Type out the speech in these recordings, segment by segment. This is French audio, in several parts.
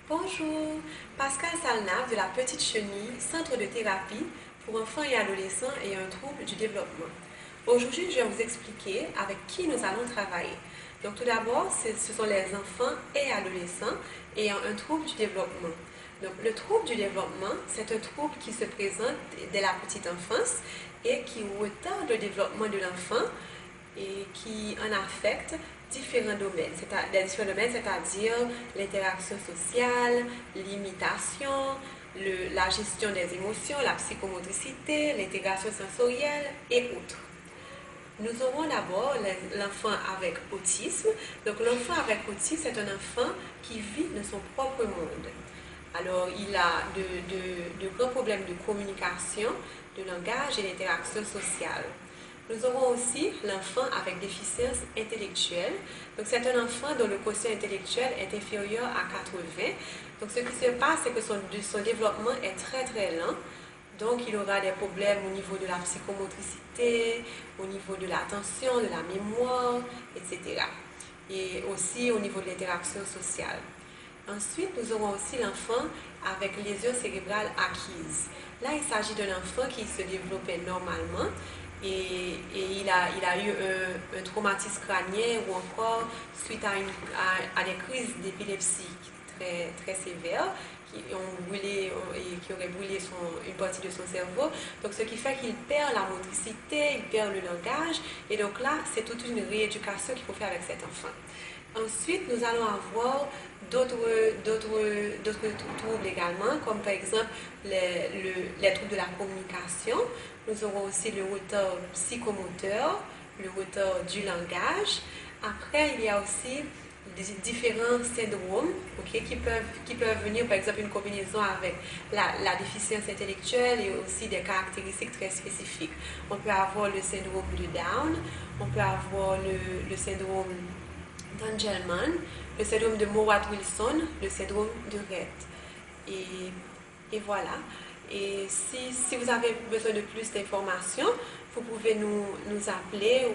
Bonjour, Pascal Salnave de la Petite Chenille, centre de thérapie pour enfants et adolescents ayant un trouble du développement. Aujourd'hui, je vais vous expliquer avec qui nous allons travailler. Donc tout d'abord, ce sont les enfants et adolescents ayant un trouble du développement. Donc le trouble du développement, c'est un trouble qui se présente dès la petite enfance et qui retarde le développement de l'enfant et qui en affecte différents domaines, c'est-à-dire l'interaction sociale, l'imitation, la gestion des émotions, la psychomotricité, l'intégration sensorielle et autres. Nous aurons d'abord l'enfant avec autisme. Donc l'enfant avec autisme, c'est un enfant qui vit dans son propre monde. Alors il a de grands problèmes de communication, de langage et d'interaction sociale. Nous aurons aussi l'enfant avec déficience intellectuelle. Donc c'est un enfant dont le quotient intellectuel est inférieur à 80. Donc ce qui se passe, c'est que son développement est très très lent. Donc il aura des problèmes au niveau de la psychomotricité, au niveau de l'attention, de la mémoire, etc. Et aussi au niveau de l'interaction sociale. Ensuite, nous aurons aussi l'enfant avec lésion cérébrale acquise. Là, il s'agit d'un enfant qui se développait normalement et il a eu un traumatisme crânien ou encore suite à des crises d'épilepsie très, très sévères qui auraient brûlé une partie de son cerveau. Donc, ce qui fait qu'il perd la motricité, il perd le langage. Et donc là, c'est toute une rééducation qu'il faut faire avec cet enfant. Ensuite, nous allons avoir d'autres troubles également, comme par exemple les troubles de la communication. Nous aurons aussi le retard psychomoteur, le retard du langage. Après, il y a aussi différents syndromes qui peuvent venir, par exemple, une combinaison avec la déficience intellectuelle et aussi des caractéristiques très spécifiques. On peut avoir le syndrome de Down, on peut avoir le syndrome d'Angelman, le syndrome de Mowat-Wilson, le syndrome de Rett. Et voilà. Et si vous avez besoin de plus d'informations, vous pouvez nous appeler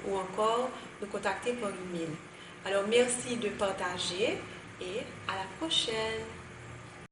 ou encore nous contacter par email. Alors merci de partager et à la prochaine.